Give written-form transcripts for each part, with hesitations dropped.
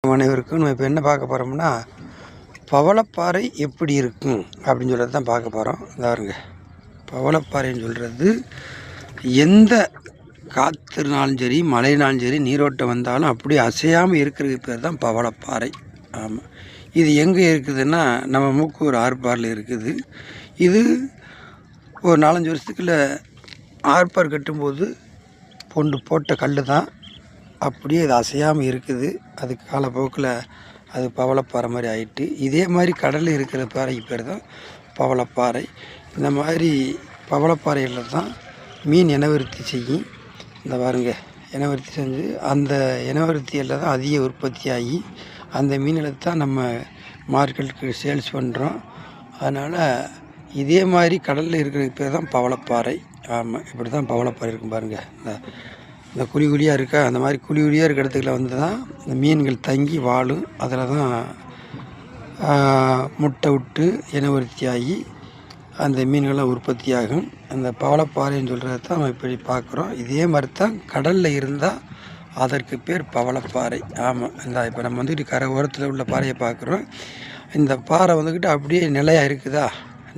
அனைவருக்கும் நம்ம இப்போ என்ன பார்க்க போகிறோம்னா, பவளப்பாறை எப்படி இருக்கும் அப்படின்னு சொல்கிறது தான் பார்க்க போகிறோம். பாருங்க, பவளப்பாறைன்னு சொல்கிறது எந்த காற்றுனாலும் சரி, மழைனாலும் சரி, நீரோட்டம் வந்தாலும் அப்படியே அசையாமல் இருக்கிறதுக்கு பேர் தான் பவளப்பாறை. ஆமாம், இது எங்கே இருக்குதுன்னா நம்ம மூக்கூர் ஆர்ப்பாரில் இருக்குது. இது ஒரு 4-5 வருஷத்துக்குள்ள ஆர்ப்பார் கட்டும்போது போட்ட கல் தான். அப்படியே இது அசையாமல் இருக்குது. அதுக்கு காலப்போக்கில் அது பவளப்பாறை மாதிரி ஆயிட்டு. இதே மாதிரி கடலில் இருக்கிற பாறைக்கு பேர் தான் பவளப்பாறை. இந்த மாதிரி பவளப்பாறையில் தான் மீன் இனவிருத்தி செய்யும். இந்த பாருங்க, இனவிருத்தி செஞ்சு அந்த இனவிருத்தியில் தான் அதிக உற்பத்தி ஆகி அந்த மீன்களை தான் நம்ம மார்க்கெட்டுக்கு சேல்ஸ் பண்ணுறோம். அதனால் இதே மாதிரி கடலில் இருக்கிறதுக்கு பேர் தான் பவளப்பாறை. ஆமாம், இப்படி தான் பவளப்பாறை இருக்கும். பாருங்கள், இந்த குழி குழியாக இருக்கா, அந்த மாதிரி குழி குழியாக இருக்கிற இடத்துல வந்து தான் இந்த மீன்கள் தங்கி வாழும். அதில் தான் முட்டை விட்டு இனவிருத்தி ஆகி அந்த மீன்கள்லாம் உற்பத்தி ஆகும். அந்த பவளப்பாறைன்னு சொல்கிறது தான் நம்ம இப்படி பார்க்குறோம். இதே மாதிரி தான் கடலில் இருந்தால் அதற்கு பேர் பவளப்பாறை. ஆமாம், இப்போ நம்ம வந்துக்கிட்டு கரை ஓரத்தில் உள்ள பாறையை பார்க்குறோம். இந்த பாறை வந்துக்கிட்டு அப்படியே நிலையாக இருக்குதா,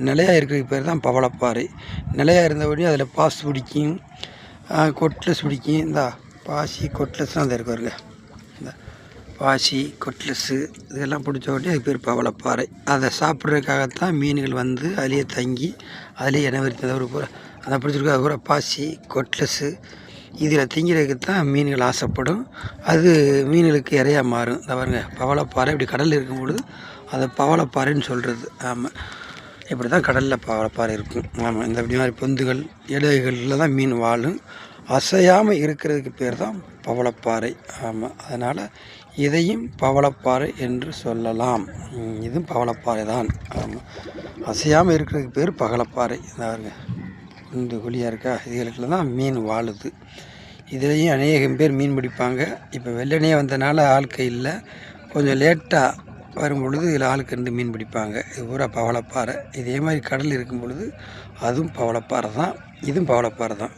நிலையாக இருக்கிறதுக்கு பேர் தான் பவளப்பாறை. நிலையாக இருந்தபடியும் அதில் பாசு பிடிக்கும், கொட்லஸ் பிடிக்கும். இந்த பாசி கொட்லஸ்லாம் அந்த இருக்கு பாருங்க, இந்த பாசி கொட்லஸ்ஸு இதெல்லாம் பிடிச்ச உடனே அது பேர் பவளப்பாறை. அதை சாப்பிட்றதுக்காகத்தான் மீன்கள் வந்து அதிலேயே தங்கி அதிலே இனவிருத்தி அதை பிடிச்சிருக்கு. அது பூரா பாசி கொட்லஸ்ஸு இதில் திங்கிறதுக்கு தான் மீன்கள் ஆசைப்படும். அது மீன்களுக்கு இறையாக மாறும். இந்த பாருங்க, பவளப்பாறை இப்படி கடலில் இருக்கும் பொழுது அதை பவளப்பாறைன்னு சொல்கிறது. ஆமாம், இப்படி தான் கடலில் பவளப்பாறை இருக்கும். ஆமாம், இந்த இப்படி மாதிரி பொந்துகள் இலைகளில் தான் மீன் வாழும். அசையாமல் இருக்கிறதுக்கு பேர் தான் பவளப்பாறை. ஆமாம், அதனால் இதையும் பவளப்பாறை என்று சொல்லலாம். இதுவும் பவளப்பாறை தான். ஆமாம், அசையாமல் இருக்கிறதுக்கு பேர் பவளப்பாறை. பாருங்க, இந்த குழியாக இருக்கா, இதுகளுக்குள்ள தான் மீன் வாழுது. இதுலேயும் அநேகம் பேர் மீன் பிடிப்பாங்க. இப்போ வெள்ளனையே வந்தனால ஆட்கள் இல்லை, கொஞ்சம் லேட்டாக வரும் பொழுது இதில் ஆளுக்கு 2 மீன் பிடிப்பாங்க. இது பூரா பவளப்பாறை. இதே மாதிரி கடல் இருக்கும் பொழுது அதுவும் பவளப்பாறை தான், இதுவும் பவளப்பாறை தான்.